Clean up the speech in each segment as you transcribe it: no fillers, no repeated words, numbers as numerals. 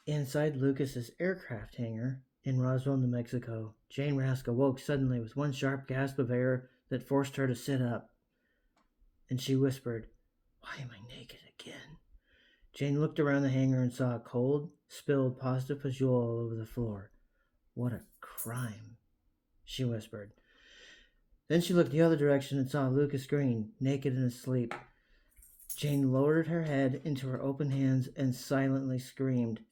Inside Lucas's aircraft hangar in Roswell, New Mexico, Jane Rask awoke suddenly with one sharp gasp of air that forced her to sit up, and she whispered, "Why am I naked again?" Jane looked around the hangar and saw a cold, spilled pasta fagioli all over the floor. "What a crime," she whispered. Then she looked the other direction and saw Lucas Green, naked and asleep. Jane lowered her head into her open hands and silently screamed.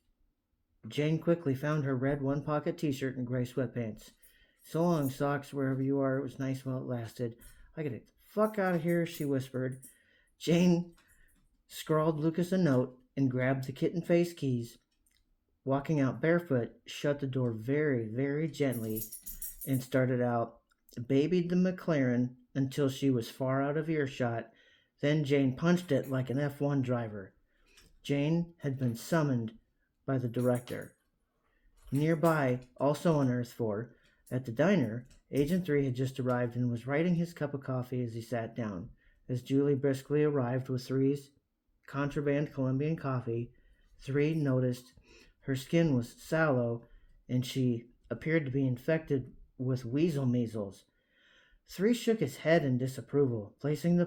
Jane quickly found her red one-pocket t-shirt and gray sweatpants. "So long, socks, wherever you are. It was nice while it lasted. I gotta get the fuck out of here," she whispered. Jane scrawled Lucas a note and grabbed the kitten-face keys. Walking out barefoot, shut the door very, very gently and started out, babied the McLaren until she was far out of earshot. Then Jane punched it like an F1 driver. Jane had been summoned by the director. Nearby, also on Earth 4, at the diner, Agent 3 had just arrived and was writing his cup of coffee as he sat down. As Julie briskly arrived with 3's contraband Colombian coffee, 3 noticed her skin was sallow and she appeared to be infected with weasel measles. 3 shook his head in disapproval. Placing the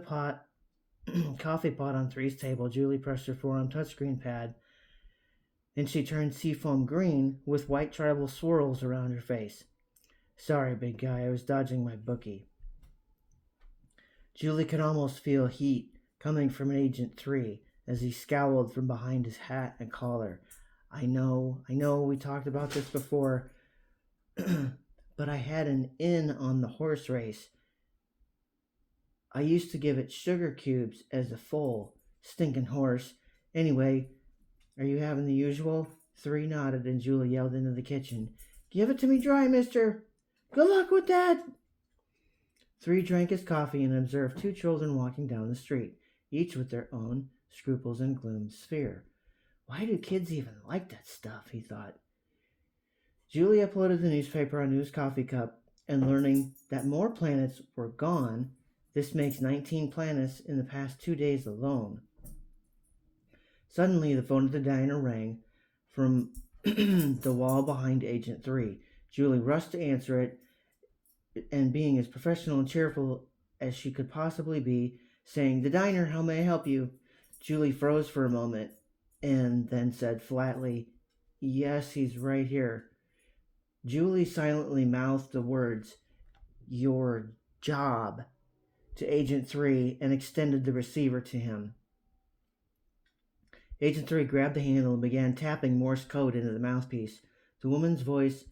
coffee pot on 3's table, Julie pressed her forearm touchscreen pad and she turned seafoam green with white tribal swirls around her face. "Sorry, big guy, I was dodging my bookie." Julie could almost feel heat coming from Agent 3 as he scowled from behind his hat and collar. I know, we talked about this before, but I had an in on the horse race. I used to give it sugar cubes as a foal. Stinking horse. Anyway, are you having the usual?" 3 nodded and Julie yelled into the kitchen, "Give it to me dry, mister." "Good luck with that." 3 drank his coffee and observed 2 children walking down the street, each with their own Scruples and Gloom sphere. Why do kids even like that stuff, he thought. Julie uploaded the newspaper onto his coffee cup, and learning that more planets were gone, this makes 19 planets in the past 2 days alone. Suddenly, the phone at the diner rang from the wall behind Agent 3. Julie rushed to answer it, and being as professional and cheerful as she could possibly be, saying, "The diner, how may I help you?" Julie froze for a moment and then said flatly, "Yes, he's right here." Julie silently mouthed the words, "Your job," to Agent 3 and extended the receiver to him. Agent 3 grabbed the handle and began tapping Morse code into the mouthpiece. The woman's voice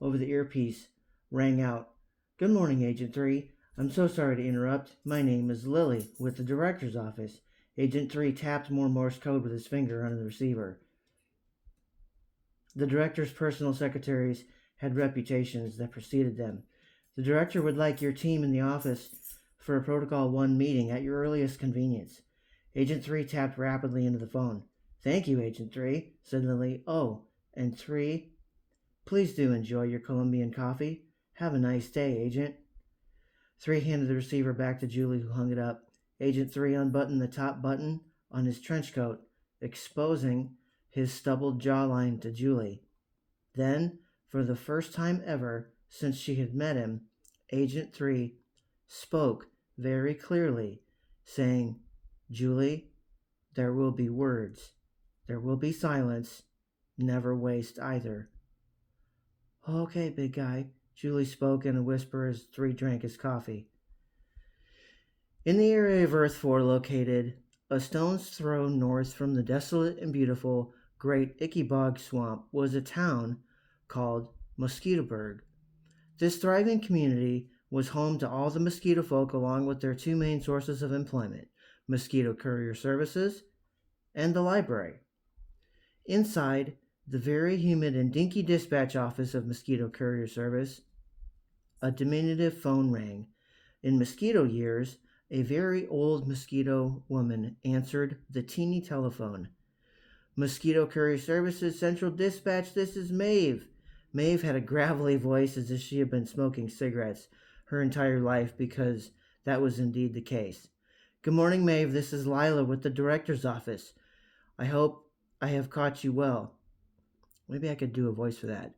over the earpiece rang out. "Good morning, Agent 3. I'm so sorry to interrupt. My name is Lily, with the director's office." Agent 3 tapped more Morse code with his finger on the receiver. The director's personal secretaries had reputations that preceded them. "The director would like your team in the office for a Protocol 1 meeting at your earliest convenience." Agent 3 tapped rapidly into the phone. "Thank you, Agent 3, said Lily. "Oh, and 3, please do enjoy your Colombian coffee. Have a nice day, Agent." 3 handed the receiver back to Julie, who hung it up. Agent 3 unbuttoned the top button on his trench coat, exposing his stubbled jawline to Julie. Then, for the first time ever since she had met him, Agent 3 spoke very clearly, saying, "Julie, there will be words. There will be silence. Never waste either." "Okay, big guy," Julie spoke in a whisper as 3 drank his coffee. In the area of Earth 4 located a stone's throw north from the desolate and beautiful Great Icky Bog Swamp was a town called Mosquitoburg. This thriving community was home to all the mosquito folk along with their 2 main sources of employment, mosquito courier services and the library. Inside the very humid and dinky dispatch office of Mosquito Courier Service, a diminutive phone rang. In mosquito years, a very old mosquito woman answered the teeny telephone. "Mosquito Courier Services Central Dispatch, this is Maeve." Maeve had a gravelly voice as if she had been smoking cigarettes her entire life, because that was indeed the case. "Good morning, Maeve. This is Lila with the director's office. I hope I have caught you well." Maybe I could do a voice for that.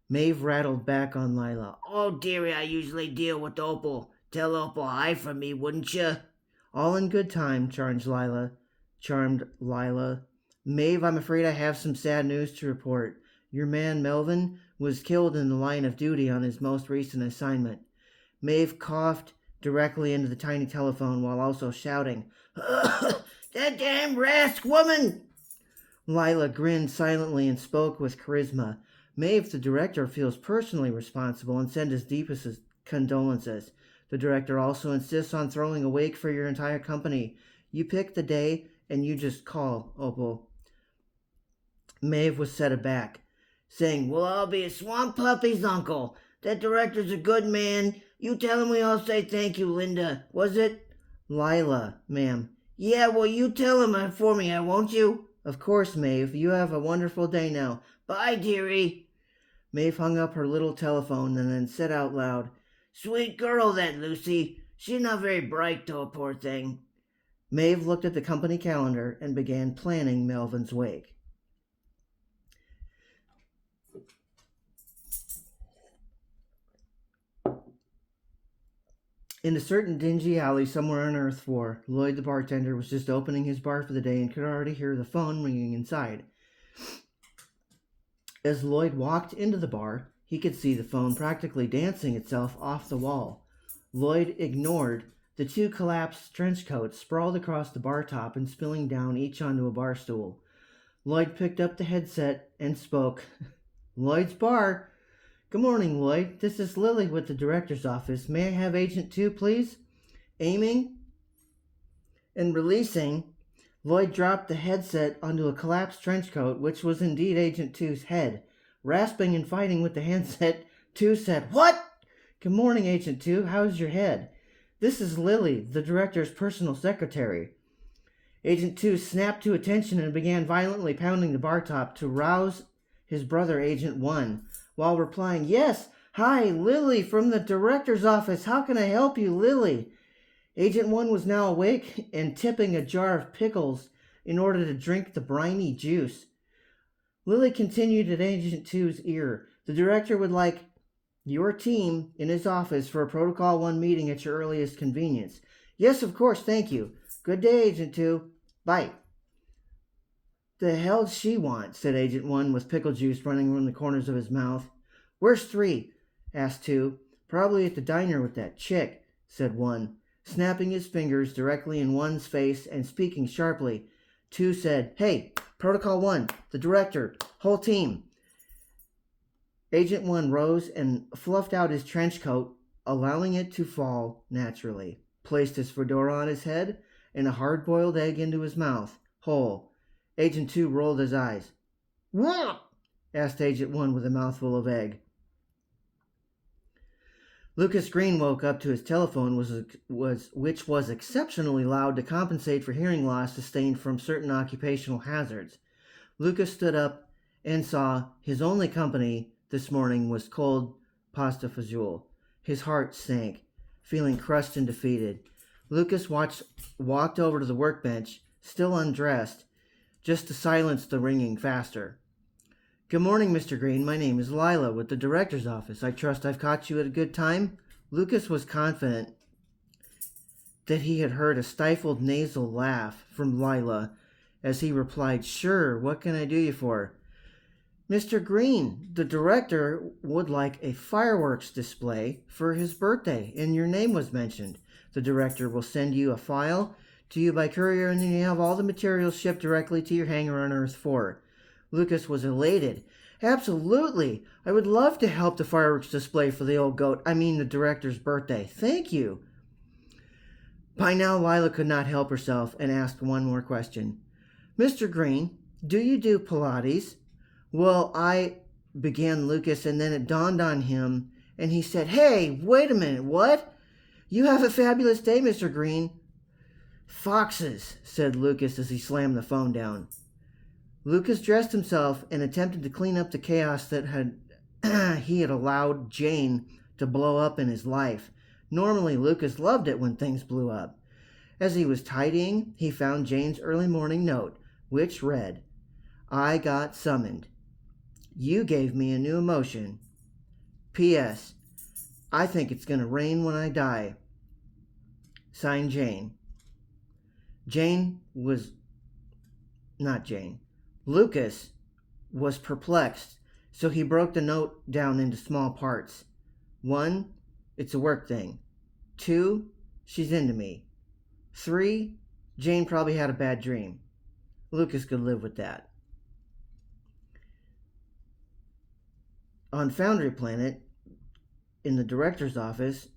Maeve rattled back on Lila. Oh, dearie, I usually deal with Opal. Tell Opal hi for me, wouldn't you? All in good time, charmed Lila. Maeve, I'm afraid I have some sad news to report. Your man Melvin was killed in the line of duty on his most recent assignment. Maeve coughed directly into the tiny telephone while also shouting, That damn Rask woman! Lila grinned silently and spoke with charisma. Maeve, the director, feels personally responsible and sends his deepest condolences. The director also insists on throwing a wake for your entire company. You pick the day and you just call, Opal. Maeve was set aback, saying, We'll all be a swamp puppy's uncle. That director's a good man. You tell him we all say thank you, Linda. Was it? Lila, ma'am. Yeah, well, you tell him for me, won't you? Of course, Maeve. You have a wonderful day now. Bye, dearie. Maeve hung up her little telephone and then said out loud, Sweet girl, that Lucy. She's not very bright, though, poor thing. Maeve looked at the company calendar and began planning Melvin's wake. In a certain dingy alley somewhere on Earth 4, Lloyd the bartender was just opening his bar for the day and could already hear the phone ringing inside. As Lloyd walked into the bar, he could see the phone practically dancing itself off the wall. Lloyd ignored the two collapsed trench coats sprawled across the bar top and spilling down each onto a bar stool. Lloyd picked up the headset and spoke. Lloyd's bar. Good morning, Lloyd. This is Lily with the director's office. May I have Agent 2, please? Aiming and releasing, Lloyd dropped the headset onto a collapsed trench coat, which was indeed Agent 2's head. Rasping and fighting with the handset, 2 said, What? Good morning, Agent 2. How's your head? This is Lily, the director's personal secretary. Agent 2 snapped to attention and began violently pounding the bar top to rouse his brother, Agent 1, while replying, Yes, hi, Lily from the director's office. How can I help you, Lily? Agent 1 was now awake and tipping a jar of pickles in order to drink the briny juice. Lily continued at Agent 2's ear. The director would like your team in his office for a Protocol 1 meeting at your earliest convenience. Yes, of course, thank you. Good day, Agent 2. Bye. The hell'd she want? Said Agent 1 with pickle juice running from the corners of his mouth. Where's 3? Asked 2. Probably at the diner with that chick, said 1, snapping his fingers directly in 1's face and speaking sharply. 2 said, Hey, Protocol 1, the director, whole team. Agent 1 rose and fluffed out his trench coat, allowing it to fall naturally, placed his fedora on his head, and a hard-boiled egg into his mouth, whole. Agent 2 rolled his eyes. What? Asked Agent 1 with a mouthful of egg. Lucas Green woke up to his telephone, which was exceptionally loud to compensate for hearing loss sustained from certain occupational hazards. Lucas stood up and saw his only company this morning was cold pasta fajoule. His heart sank, feeling crushed and defeated. Lucas walked over to the workbench, still undressed, just to silence the ringing faster. Good morning, Mr. Green. My name is Lila with the director's office. I trust I've caught you at a good time? Lucas was confident that he had heard a stifled nasal laugh from Lila as he replied, Sure, what can I do you for? Mr. Green, the director would like a fireworks display for his birthday, and your name was mentioned. The director will send you a file to you by courier, and then you have all the materials shipped directly to your hangar on Earth 4. Lucas was elated. Absolutely. I would love to help the fireworks display for the old goat. I mean the director's birthday. Thank you. By now, Lila could not help herself and asked one more question. Mr. Green, do you do Pilates? Well, began Lucas, and then it dawned on him, and he said, Hey, wait a minute, what? You have a fabulous day, Mr. Green. Foxes, said Lucas as he slammed the phone down. Lucas dressed himself and attempted to clean up the chaos that he had allowed Jane to blow up in his life. Normally, Lucas loved it when things blew up. As he was tidying, he found Jane's early morning note, which read, I got summoned. You gave me a new emotion. P.S. I think it's going to rain when I die. Signed, Jane. Lucas was perplexed, so he broke the note down into small parts. 1, it's a work thing. 2, she's into me. 3, Jane probably had a bad dream. Lucas could live with that. On Foundry Planet, in the director's office,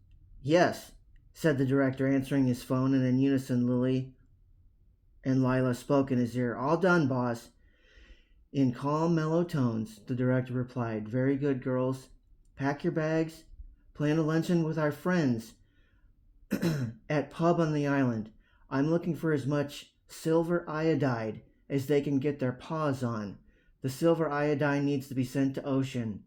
yes, said the director, answering his phone, and in unison Lily and Lila spoke in his ear. All done, boss. In calm, mellow tones, the director replied, Very good, girls. Pack your bags. Plan a luncheon with our friends at pub on the island. I'm looking for as much silver iodide as they can get their paws on. The silver iodine needs to be sent to Ocean.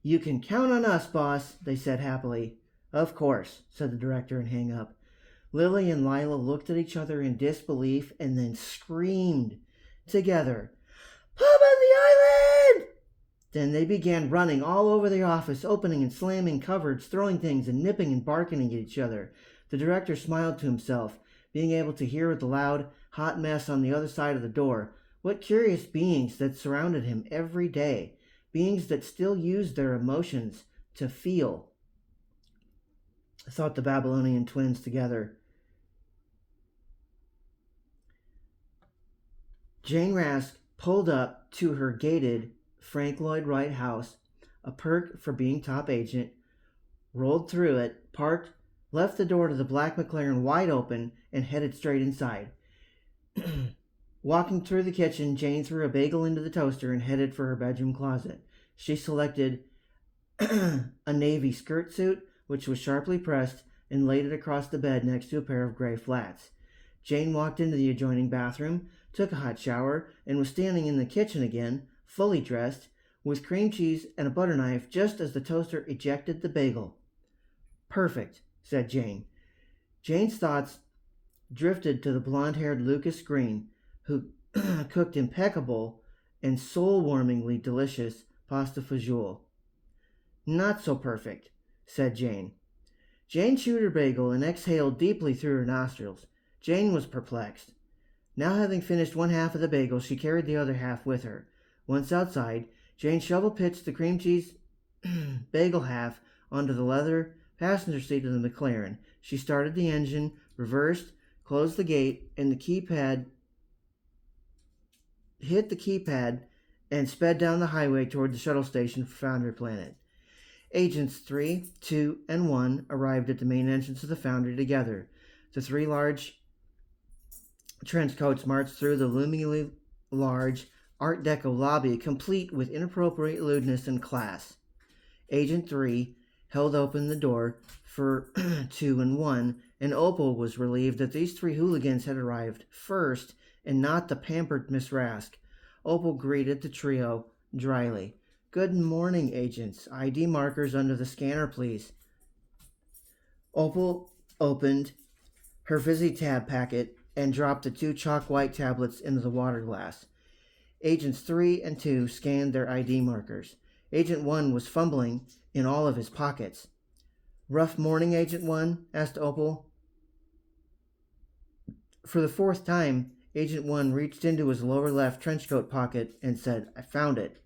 You can count on us, boss, they said happily. Of course, said the director and hung up. Lily and Lila looked at each other in disbelief and then screamed together, Pub on the island! Then they began running all over the office, opening and slamming cupboards, throwing things and nipping and barking at each other. The director smiled to himself, being able to hear the loud, hot mess on the other side of the door. What curious beings that surrounded him every day, beings that still used their emotions to feel, thought the Babylonian twins together. Jane Rask pulled up to her gated Frank Lloyd Wright house, a perk for being top agent, rolled through it, parked, left the door to the black McLaren wide open, and headed straight inside. Walking through the kitchen, Jane threw a bagel into the toaster and headed for her bedroom closet. She selected a navy skirt suit, which was sharply pressed, and laid it across the bed next to a pair of gray flats. Jane walked into the adjoining bathroom, took a hot shower, and was standing in the kitchen again, fully dressed, with cream cheese and a butter knife just as the toaster ejected the bagel. Perfect, said Jane. Jane's thoughts drifted to the blonde-haired Lucas Green, who cooked impeccable and soul-warmingly delicious pasta fajoule. Not so perfect, said Jane. Jane chewed her bagel and exhaled deeply through her nostrils. Jane was perplexed. Now having finished one half of the bagel, she carried the other half with her. Once outside, Jane shovel-pitched the cream cheese bagel half onto the leather passenger seat of the McLaren. She started the engine, reversed, closed the gate, and hit the keypad, and sped down the highway toward the shuttle station for Foundry Planet. Agents 3, 2, and 1 arrived at the main entrance of the Foundry together. The 3 large trench coats marched through the loomingly large Art Deco lobby, complete with inappropriate lewdness and class. Agent 3 held open the door for 2 and 1, and Opal was relieved that these 3 hooligans had arrived first and not the pampered Miss Rask. Opal greeted the trio dryly. Good morning, agents. ID markers under the scanner, please. Opal opened her VisiTab packet and dropped the 2 chalk white tablets into the water glass. Agents 3 and 2 scanned their ID markers. Agent 1 was fumbling in all of his pockets. Rough morning, Agent 1? Asked Opal. For the 4th time, Agent 1 reached into his lower left trenchcoat pocket and said, I found it.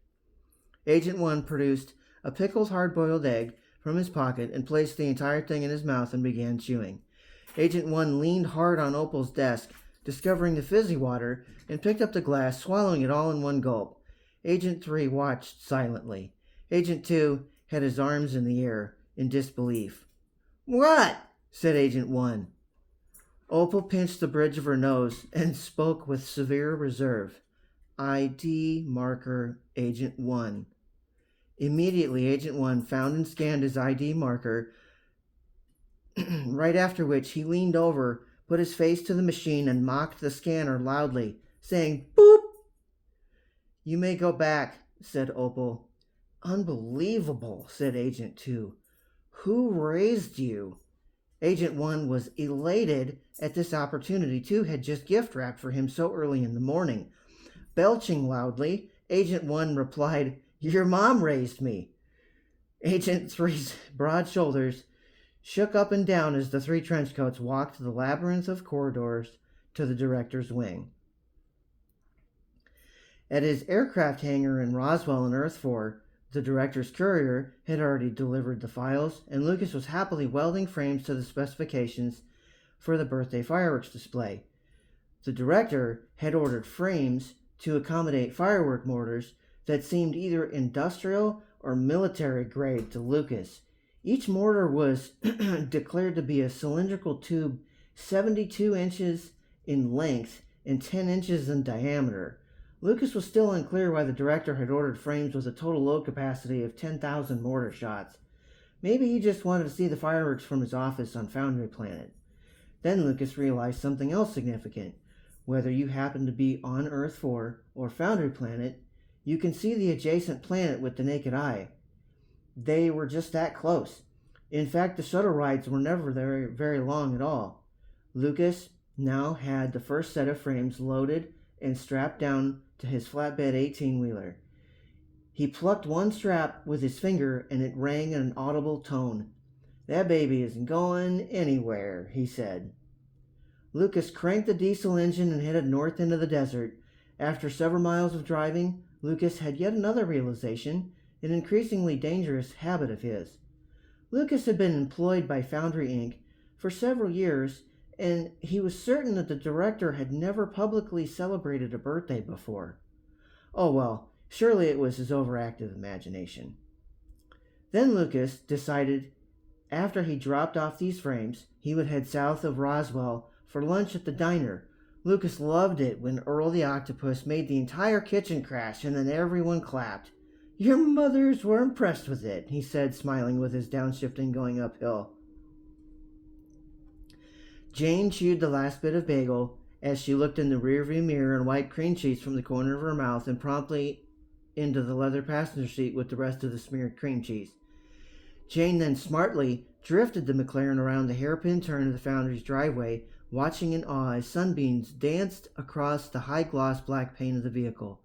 Agent 1 produced a pickled hard-boiled egg from his pocket and placed the entire thing in his mouth and began chewing. Agent 1 leaned hard on Opal's desk, discovering the fizzy water, and picked up the glass, swallowing it all in one gulp. Agent 3 watched silently. Agent 2 had his arms in the air in disbelief. What? Said Agent 1. Opal pinched the bridge of her nose and spoke with severe reserve. ID marker, Agent 1. Immediately, Agent 1 found and scanned his ID marker, right after which he leaned over, put his face to the machine, and mocked the scanner loudly, saying, Boop! You may go back, said Opal. Unbelievable, said Agent 2. Who raised you? Agent 1 was elated at this opportunity. 2 had just gift-wrapped for him so early in the morning. Belching loudly, Agent 1 replied, "Your mom raised me." Agent Three's broad shoulders shook up and down as the three trenchcoats walked the labyrinth of corridors to the director's wing. At his aircraft hangar in Roswell on Earth 4, the director's courier had already delivered the files, and Lucas was happily welding frames to the specifications for the birthday fireworks display. The director had ordered frames to accommodate firework mortars that seemed either industrial or military grade to Lucas. Each mortar was declared to be a cylindrical tube 72 inches in length and 10 inches in diameter. Lucas was still unclear why the director had ordered frames with a total load capacity of 10,000 mortar shots. Maybe he just wanted to see the fireworks from his office on Foundry Planet. Then Lucas realized something else significant. Whether you happen to be on Earth 4 or Foundry Planet, you can see the adjacent planet with the naked eye. They were just that close. In fact, the shuttle rides were never very, very long at all. Lucas now had the first set of frames loaded and strapped down to his flatbed 18-wheeler. He plucked one strap with his finger and it rang in an audible tone. "That baby isn't going anywhere," he said. Lucas cranked the diesel engine and headed north into the desert. After several miles of driving, Lucas had yet another realization, an increasingly dangerous habit of his. Lucas had been employed by Foundry Inc. for several years, and he was certain that the director had never publicly celebrated a birthday before. Oh well, surely it was his overactive imagination. Then Lucas decided after he dropped off these frames, he would head south of Roswell for lunch at the diner. Lucas loved it when Earl the Octopus made the entire kitchen crash and then everyone clapped. "Your mothers were impressed with it," he said, smiling with his downshifting going uphill. Jane chewed the last bit of bagel as she looked in the rearview mirror and wiped cream cheese from the corner of her mouth and promptly into the leather passenger seat with the rest of the smeared cream cheese. Jane then smartly drifted the McLaren around the hairpin turn of the Foundry's driveway, watching in awe as sunbeams danced across the high-gloss black paint of the vehicle.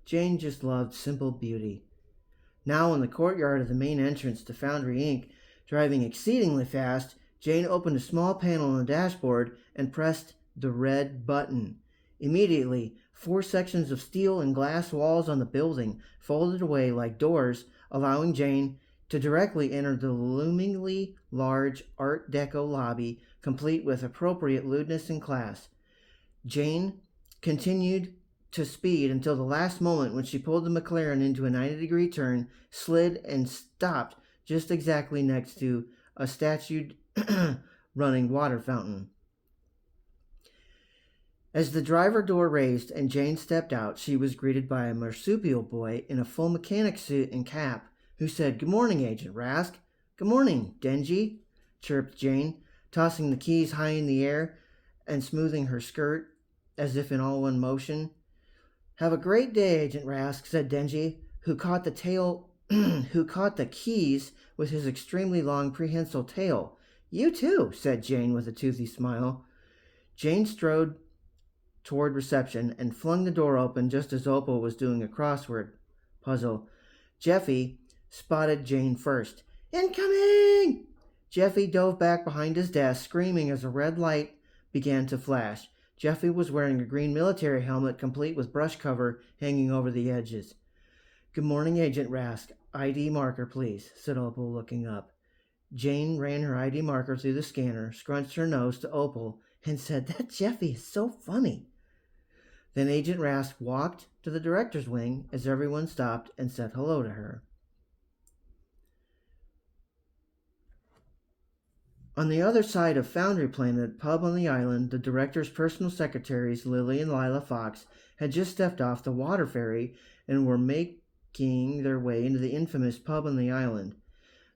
Jane just loved simple beauty. Now in the courtyard of the main entrance to Foundry Inc., driving exceedingly fast, Jane opened a small panel on the dashboard and pressed the red button. Immediately, 4 sections of steel and glass walls on the building folded away like doors, allowing Jane to directly enter the loomingly large Art Deco lobby, complete with appropriate lewdness and class. Jane continued to speed until the last moment when she pulled the McLaren into a 90-degree turn, slid, and stopped just exactly next to a statued running water fountain. As the driver door raised and Jane stepped out, she was greeted by a marsupial boy in a full mechanic suit and cap, who said, "Good morning, Agent Rask." "Good morning, Denji," chirped Jane, tossing the keys high in the air and smoothing her skirt as if in all one motion. "Have a great day, Agent Rask," said Denji, who caught the keys with his extremely long prehensile tail. "You too," said Jane with a toothy smile. Jane strode toward reception and flung the door open just as Opal was doing a crossword puzzle. Jeffy spotted Jane first. "Incoming!" Jeffy dove back behind his desk, screaming as a red light began to flash. Jeffy was wearing a green military helmet, complete with brush cover hanging over the edges. "Good morning, Agent Rask. ID marker, please," said Opal, looking up. Jane ran her ID marker through the scanner, scrunched her nose to Opal, and said, "That Jeffy is so funny." Then Agent Rask walked to the director's wing as everyone stopped and said hello to her. On the other side of Foundry Planet, pub on the island, the director's personal secretaries, Lily and Lila Fox, had just stepped off the water ferry and were making their way into the infamous pub on the island.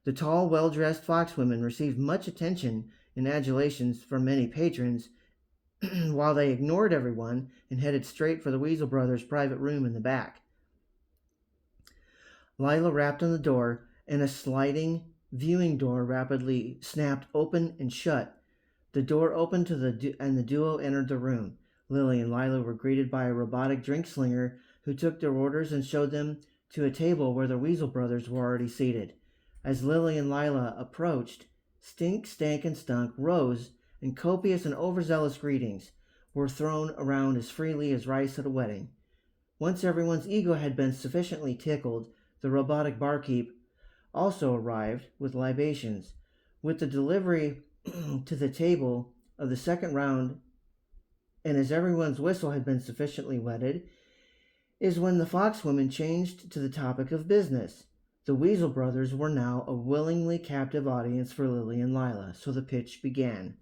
The tall, well-dressed Fox women received much attention and adulations from many patrons, while they ignored everyone and headed straight for the Weasel Brothers' private room in the back. Lila rapped on the door, and a sliding viewing door rapidly snapped open and shut. The door opened and the duo entered the room. Lily and Lila were greeted by a robotic drink slinger who took their orders and showed them to a table where the Weasel brothers were already seated. As Lily and Lila approached, Stink, Stank, and Stunk rose, and copious and overzealous greetings were thrown around as freely as rice at a wedding. Once everyone's ego had been sufficiently tickled, the robotic barkeep also arrived with libations. With the delivery to the table of the second round, and as everyone's whistle had been sufficiently wetted, is when the Fox women changed to the topic of business. The Weasel brothers were now a willingly captive audience for Lily and Lila, so the pitch began.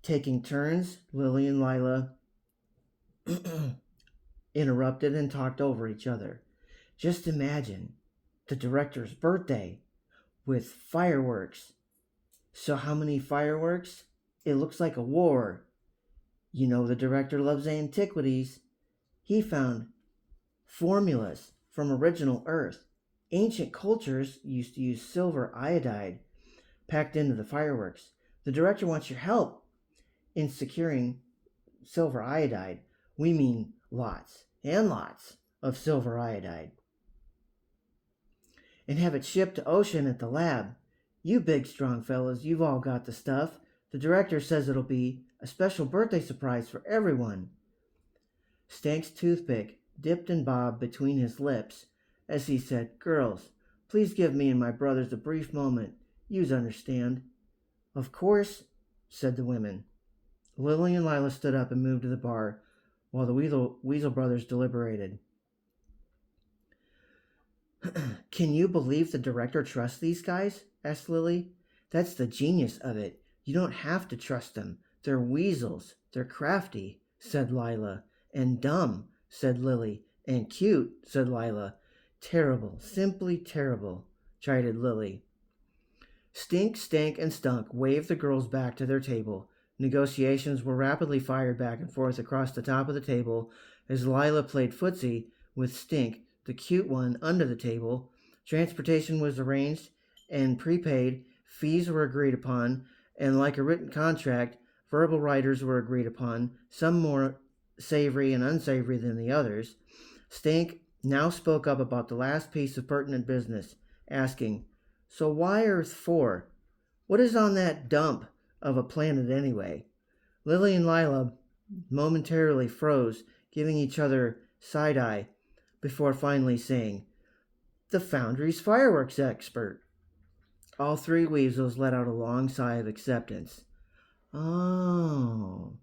Taking turns, Lily and Lila interrupted and talked over each other. Just imagine the director's birthday with fireworks. So how many fireworks? It looks like a war. You know the director loves antiquities. He found formulas from original Earth. Ancient cultures used to use silver iodide packed into the fireworks. The director wants your help in securing silver iodide. We mean lots and lots of silver iodide. And have it shipped to Ocean at the lab. You big strong fellas, you've all got the stuff. The director says it'll be a special birthday surprise for everyone. Stank's toothpick dipped and bobbed between his lips as he said, "Girls, please give me and my brothers a brief moment. Yous understand." "Of course," said the women. Lily and Lila stood up and moved to the bar while the Weasel brothers deliberated. "Can you believe the director trusts these guys?" asked Lily. "That's the genius of it. You don't have to trust them. They're weasels. They're crafty," said Lila. "And dumb," said Lily. "And cute," said Lila. "Terrible, simply terrible," chided Lily. Stink, Stank, and Stunk waved the girls back to their table. Negotiations were rapidly fired back and forth across the top of the table as Lila played footsie with Stink, the cute one, under the table. Transportation was arranged and prepaid. Fees were agreed upon, and like a written contract, verbal riders were agreed upon, some more savory and unsavory than the others. Stink now spoke up about the last piece of pertinent business, asking, "So why Earth 4? What is on that dump of a planet anyway?" Lily and Lila momentarily froze, giving each other side-eye, before finally saying, "The Foundry's fireworks expert." All three weasels let out a long sigh of acceptance. "Oh,"